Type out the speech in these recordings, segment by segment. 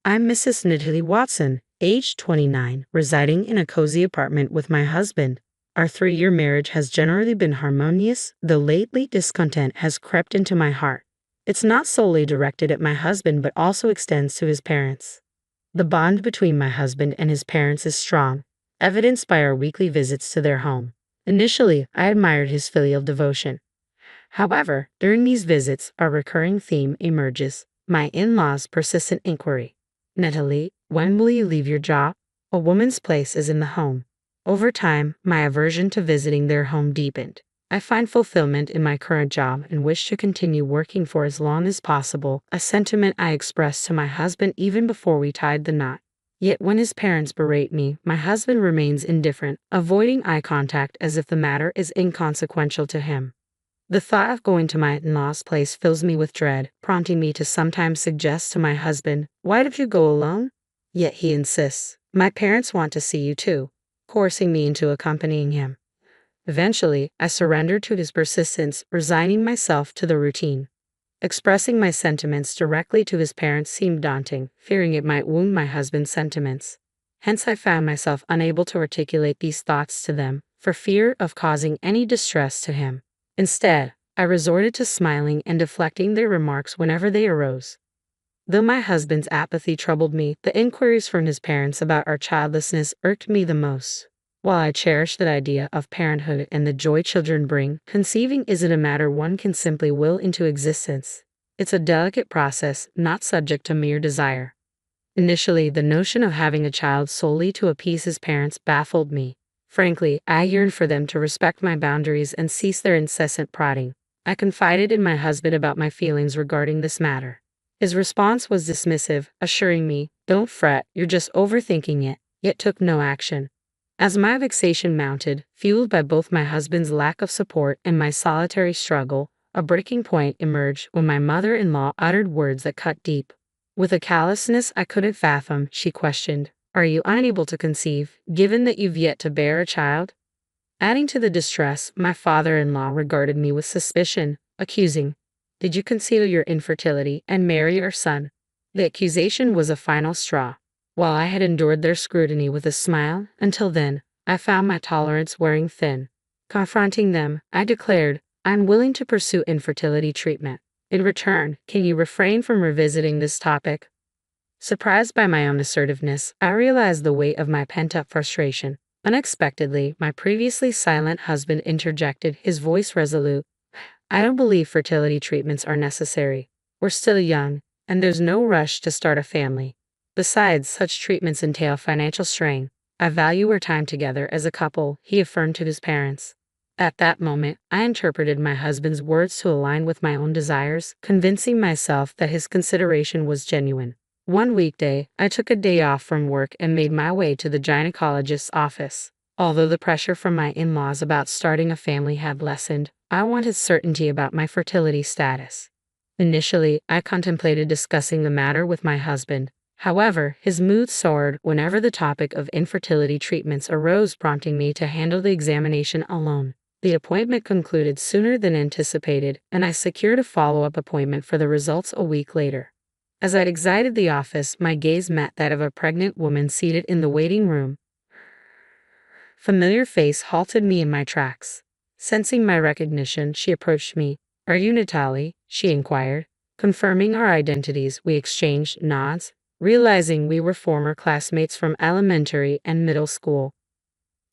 I'm Mrs. Natalie Watson, age 29, residing in a cozy apartment with my husband. Our 3-year marriage has generally been harmonious, though lately discontent has crept into my heart. It's not solely directed at my husband but also extends to his parents. The bond between my husband and his parents is strong, evidenced by our weekly visits to their home. Initially, I admired his filial devotion. However, during these visits, a recurring theme emerges: my in-laws' persistent inquiry. Natalie, when will you leave your job? A woman's place is in the home. Over time, my aversion to visiting their home deepened. I find fulfillment in my current job and wish to continue working for as long as possible, a sentiment I expressed to my husband even before we tied the knot. Yet when his parents berate me, my husband remains indifferent, avoiding eye contact as if the matter is inconsequential to him. The thought of going to my in-laws' place fills me with dread, prompting me to sometimes suggest to my husband, "Why don't you go alone?" Yet he insists, "My parents want to see you too," forcing me into accompanying him. Eventually, I surrendered to his persistence, resigning myself to the routine. Expressing my sentiments directly to his parents seemed daunting, fearing it might wound my husband's sentiments. Hence I found myself unable to articulate these thoughts to them, for fear of causing any distress to him. Instead, I resorted to smiling and deflecting their remarks whenever they arose. Though my husband's apathy troubled me, the inquiries from his parents about our childlessness irked me the most. While I cherish the idea of parenthood and the joy children bring, conceiving isn't a matter one can simply will into existence. It's a delicate process, not subject to mere desire. Initially, the notion of having a child solely to appease his parents baffled me. Frankly, I yearned for them to respect my boundaries and cease their incessant prodding. I confided in my husband about my feelings regarding this matter. His response was dismissive, assuring me, "Don't fret, you're just overthinking it," yet took no action. As my vexation mounted, fueled by both my husband's lack of support and my solitary struggle, a breaking point emerged when my mother-in-law uttered words that cut deep. With a callousness I couldn't fathom, she questioned, "Are you unable to conceive, given that you've yet to bear a child?" Adding to the distress, my father-in-law regarded me with suspicion, accusing, "Did you conceal your infertility and marry our son?" The accusation was a final straw. While I had endured their scrutiny with a smile, until then, I found my tolerance wearing thin. Confronting them, I declared, "I'm willing to pursue infertility treatment. In return, can you refrain from revisiting this topic?" Surprised by my own assertiveness, I realized the weight of my pent-up frustration. Unexpectedly, my previously silent husband interjected, his voice resolute. "I don't believe fertility treatments are necessary. We're still young, and there's no rush to start a family. Besides, such treatments entail financial strain. I value our time together as a couple," he affirmed to his parents. At that moment, I interpreted my husband's words to align with my own desires, convincing myself that his consideration was genuine. One weekday, I took a day off from work and made my way to the gynecologist's office. Although the pressure from my in-laws about starting a family had lessened, I wanted certainty about my fertility status. Initially, I contemplated discussing the matter with my husband. However, his mood soared whenever the topic of infertility treatments arose, prompting me to handle the examination alone. The appointment concluded sooner than anticipated, and I secured a follow-up appointment for the results a week later. As I exited the office, my gaze met that of a pregnant woman seated in the waiting room. Familiar face halted me in my tracks. Sensing my recognition, she approached me. "Are you Natalie?" she inquired. Confirming our identities, we exchanged nods, realizing we were former classmates from elementary and middle school.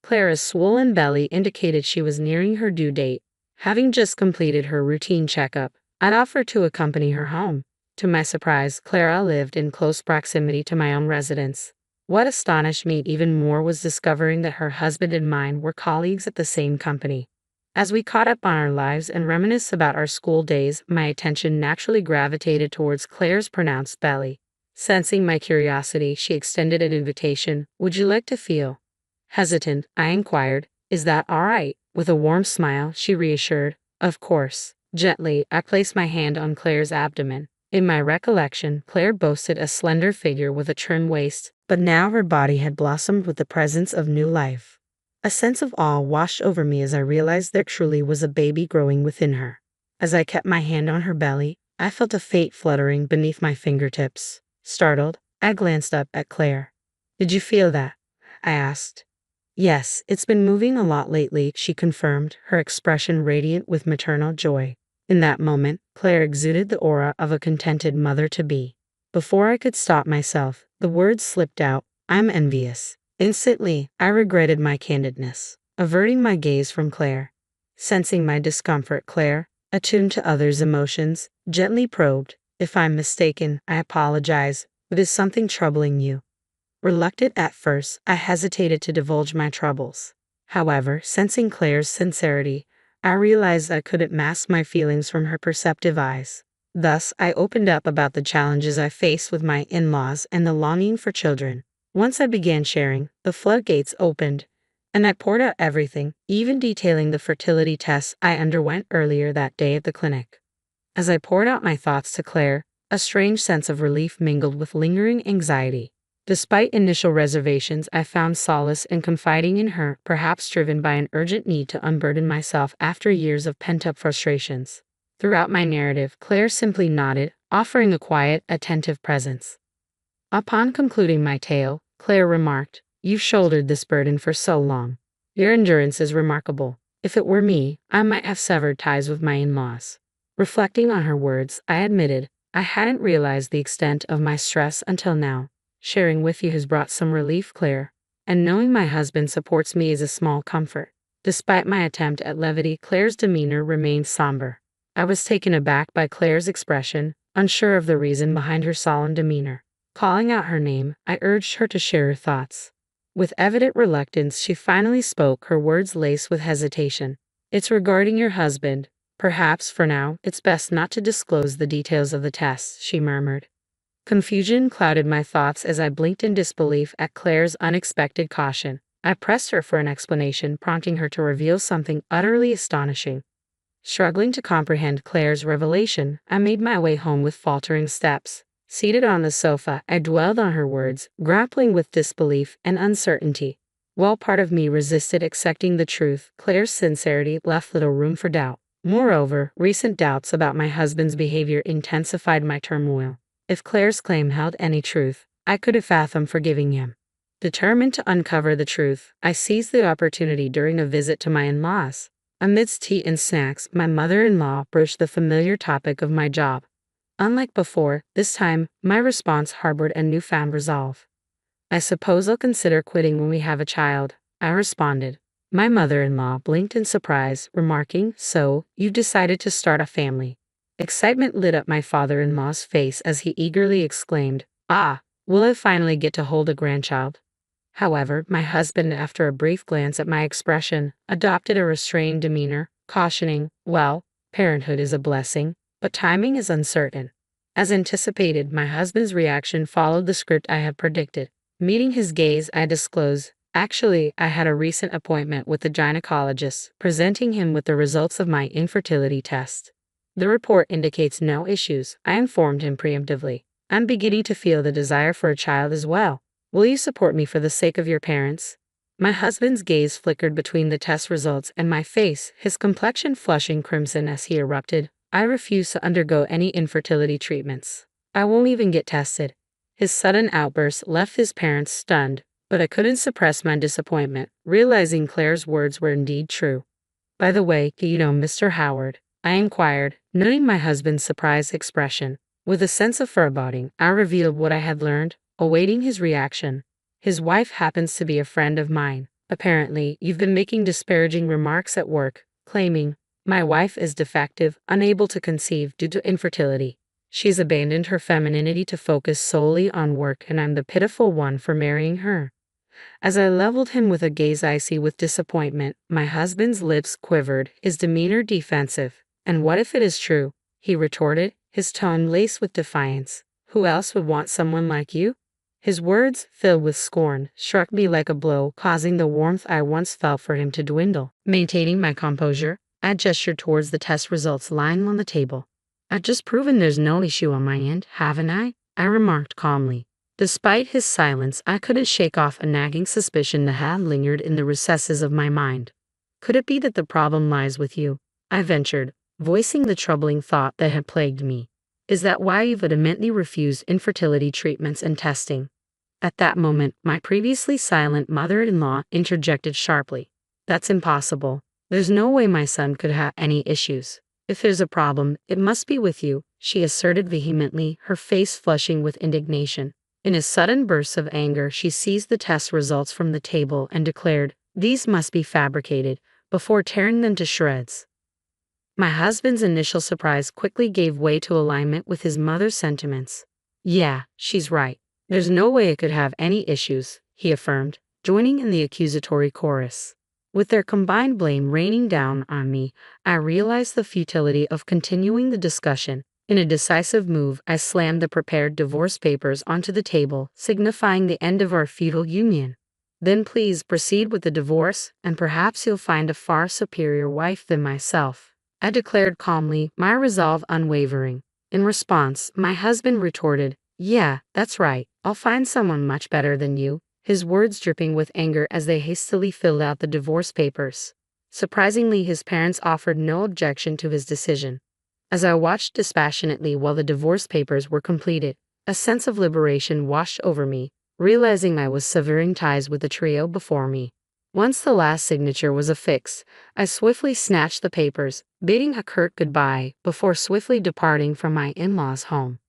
Clara's swollen belly indicated she was nearing her due date. Having just completed her routine checkup, I'd offered to accompany her home. To my surprise, Clara lived in close proximity to my own residence. What astonished me even more was discovering that her husband and mine were colleagues at the same company. As we caught up on our lives and reminisced about our school days, my attention naturally gravitated towards Clara's pronounced belly. Sensing my curiosity, she extended an invitation. "Would you like to feel?" Hesitant, I inquired, "Is that all right?" With a warm smile, she reassured, "Of course." Gently, I placed my hand on Clara's abdomen. In my recollection, Claire boasted a slender figure with a trim waist, but now her body had blossomed with the presence of new life. A sense of awe washed over me as I realized there truly was a baby growing within her. As I kept my hand on her belly, I felt a faint fluttering beneath my fingertips. Startled, I glanced up at Claire. Did you feel that? I asked. Yes, it's been moving a lot lately, she confirmed, her expression radiant with maternal joy. In that moment, Claire exuded the aura of a contented mother-to-be. Before I could stop myself, the words slipped out, I'm envious. Instantly, I regretted my candidness, averting my gaze from Claire. Sensing my discomfort, Claire, attuned to others' emotions, gently probed, if I'm mistaken, I apologize, but is something troubling you? Reluctant at first, I hesitated to divulge my troubles. However, sensing Claire's sincerity, I realized I couldn't mask my feelings from her perceptive eyes. Thus, I opened up about the challenges I faced with my in-laws and the longing for children. Once I began sharing, the floodgates opened, and I poured out everything, even detailing the fertility tests I underwent earlier that day at the clinic. As I poured out my thoughts to Claire, a strange sense of relief mingled with lingering anxiety. Despite initial reservations, I found solace in confiding in her, perhaps driven by an urgent need to unburden myself after years of pent-up frustrations. Throughout my narrative, Claire simply nodded, offering a quiet, attentive presence. Upon concluding my tale, Claire remarked, You've shouldered this burden for so long. Your endurance is remarkable. If it were me, I might have severed ties with my in-laws. Reflecting on her words, I admitted, I hadn't realized the extent of my stress until now. Sharing with you has brought some relief, Claire, and knowing my husband supports me is a small comfort. Despite my attempt at levity, Claire's demeanor remained somber. I was taken aback by Claire's expression, unsure of the reason behind her solemn demeanor. Calling out her name, I urged her to share her thoughts. With evident reluctance, she finally spoke, her words laced with hesitation. It's regarding your husband. Perhaps, for now, it's best not to disclose the details of the tests, she murmured. Confusion clouded my thoughts as I blinked in disbelief at Claire's unexpected caution. I pressed her for an explanation, prompting her to reveal something utterly astonishing. Struggling to comprehend Claire's revelation, I made my way home with faltering steps. Seated on the sofa, I dwelled on her words, grappling with disbelief and uncertainty. While part of me resisted accepting the truth, Claire's sincerity left little room for doubt. Moreover, recent doubts about my husband's behavior intensified my turmoil. If Claire's claim held any truth, I couldn't fathom forgiving him. Determined to uncover the truth, I seized the opportunity during a visit to my in-laws. Amidst tea and snacks, my mother-in-law broached the familiar topic of my job. Unlike before, this time, my response harbored a newfound resolve. I suppose I'll consider quitting when we have a child, I responded. My mother-in-law blinked in surprise, remarking, So, you've decided to start a family. Excitement lit up my father-in-law's face as he eagerly exclaimed, Ah, will I finally get to hold a grandchild? However, my husband, after a brief glance at my expression, adopted a restrained demeanor, cautioning, Well, parenthood is a blessing, but timing is uncertain. As anticipated, my husband's reaction followed the script I had predicted. Meeting his gaze, I disclosed, Actually, I had a recent appointment with the gynecologist, presenting him with the results of my infertility test. The report indicates no issues, I informed him preemptively. I'm beginning to feel the desire for a child as well. Will you support me for the sake of your parents? My husband's gaze flickered between the test results and my face, his complexion flushing crimson as he erupted. I refuse to undergo any infertility treatments. I won't even get tested. His sudden outburst left his parents stunned, but I couldn't suppress my disappointment, realizing Claire's words were indeed true. By the way, do you know Mr. Howard? I inquired, noting my husband's surprised expression. With a sense of foreboding, I revealed what I had learned, awaiting his reaction. His wife happens to be a friend of mine. Apparently, you've been making disparaging remarks at work, claiming, My wife is defective, unable to conceive due to infertility. She's abandoned her femininity to focus solely on work, and I'm the pitiful one for marrying her. As I leveled him with a gaze icy with disappointment, my husband's lips quivered, his demeanor defensive. And what if it is true? He retorted, his tone laced with defiance. Who else would want someone like you? His words, filled with scorn, struck me like a blow, causing the warmth I once felt for him to dwindle. Maintaining my composure, I gestured towards the test results lying on the table. I've just proven there's no issue on my end, haven't I? I remarked calmly. Despite his silence, I couldn't shake off a nagging suspicion that had lingered in the recesses of my mind. Could it be that the problem lies with you? I ventured, voicing the troubling thought that had plagued me. Is that why you've adamantly refused infertility treatments and testing? At that moment, my previously silent mother-in-law interjected sharply. That's impossible. There's no way my son could have any issues. If there's a problem, it must be with you, she asserted vehemently, her face flushing with indignation. In a sudden burst of anger, she seized the test results from the table and declared, "These must be fabricated," before tearing them to shreds. My husband's initial surprise quickly gave way to alignment with his mother's sentiments. "Yeah, she's right. There's no way it could have any issues," he affirmed, joining in the accusatory chorus. With their combined blame raining down on me, I realized the futility of continuing the discussion. In a decisive move, I slammed the prepared divorce papers onto the table, signifying the end of our feudal union. "Then please proceed with the divorce, and perhaps you'll find a far superior wife than myself," I declared calmly, my resolve unwavering. In response, my husband retorted, "Yeah, that's right, I'll find someone much better than you," his words dripping with anger as they hastily filled out the divorce papers. Surprisingly, his parents offered no objection to his decision. As I watched dispassionately while the divorce papers were completed, a sense of liberation washed over me, realizing I was severing ties with the trio before me. Once the last signature was affixed, I swiftly snatched the papers, bidding a curt goodbye before swiftly departing from my in-laws' home.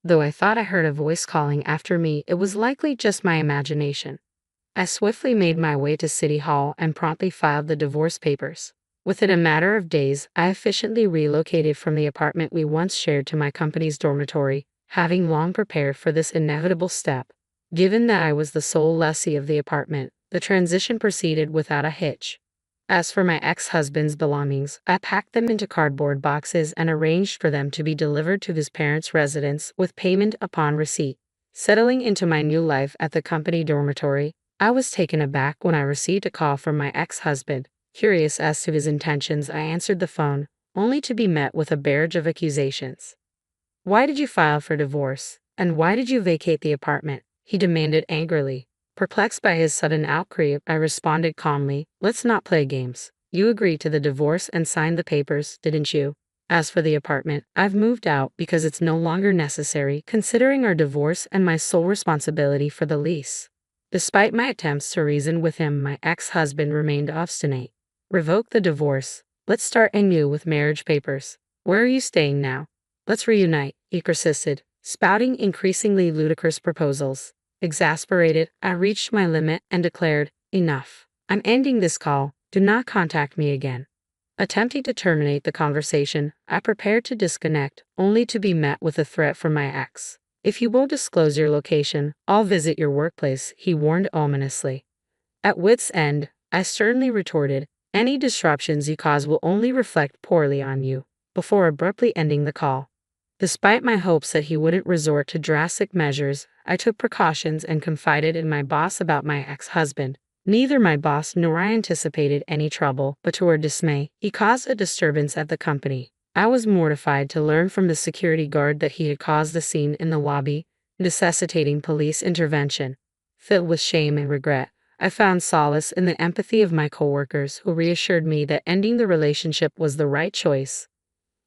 Though I thought I heard a voice calling after me, it was likely just my imagination. I swiftly made my way to City Hall and promptly filed the divorce papers. Within a matter of days, I efficiently relocated from the apartment we once shared to my company's dormitory, having long prepared for this inevitable step. Given that I was the sole lessee of the apartment, the transition proceeded without a hitch. As for my ex-husband's belongings, I packed them into cardboard boxes and arranged for them to be delivered to his parents' residence with payment upon receipt. Settling into my new life at the company dormitory, I was taken aback when I received a call from my ex-husband. Curious as to his intentions, I answered the phone, only to be met with a barrage of accusations. "Why did you file for divorce? And why did you vacate the apartment?" he demanded angrily. Perplexed by his sudden outcry, I responded calmly, "Let's not play games. You agreed to the divorce and signed the papers, didn't you? As for the apartment, I've moved out because it's no longer necessary, considering our divorce and my sole responsibility for the lease." Despite my attempts to reason with him, my ex-husband remained obstinate. "Revoke the divorce. Let's start anew with marriage papers. Where are you staying now? Let's reunite," he persisted, spouting increasingly ludicrous proposals. Exasperated, I reached my limit and declared, "Enough. I'm ending this call. Do not contact me again." Attempting to terminate the conversation, I prepared to disconnect, only to be met with a threat from my ex. "If you won't disclose your location, I'll visit your workplace," he warned ominously. At wit's end, I sternly retorted, "Any disruptions you cause will only reflect poorly on you," before abruptly ending the call. Despite my hopes that he wouldn't resort to drastic measures, I took precautions and confided in my boss about my ex-husband. Neither my boss nor I anticipated any trouble, but to our dismay, he caused a disturbance at the company. I was mortified to learn from the security guard that he had caused a scene in the lobby, necessitating police intervention. Filled with shame and regret, I found solace in the empathy of my coworkers who reassured me that ending the relationship was the right choice.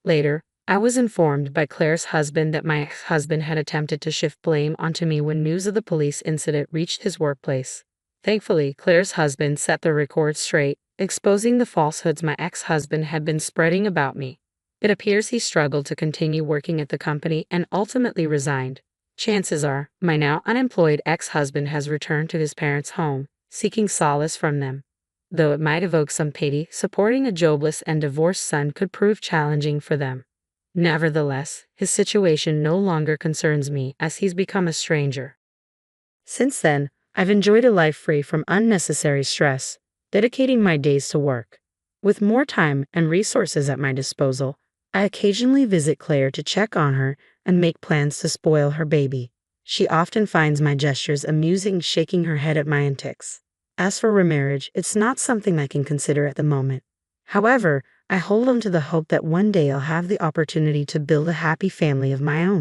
Later, I was informed by Claire's husband that my ex-husband had attempted to shift blame onto me when news of the police incident reached his workplace. Thankfully, Claire's husband set the record straight, exposing the falsehoods my ex-husband had been spreading about me. It appears he struggled to continue working at the company and ultimately resigned. Chances are, my now unemployed ex-husband has returned to his parents' home, seeking solace from them. Though it might evoke some pity, supporting a jobless and divorced son could prove challenging for them. Nevertheless, his situation no longer concerns me as he's become a stranger. Since then, I've enjoyed a life free from unnecessary stress, dedicating my days to work. With more time and resources at my disposal, I occasionally visit Claire to check on her and make plans to spoil her baby. She often finds my gestures amusing, shaking her head at my antics. As for remarriage, it's not something I can consider at the moment. However, I hold on to the hope that one day I'll have the opportunity to build a happy family of my own.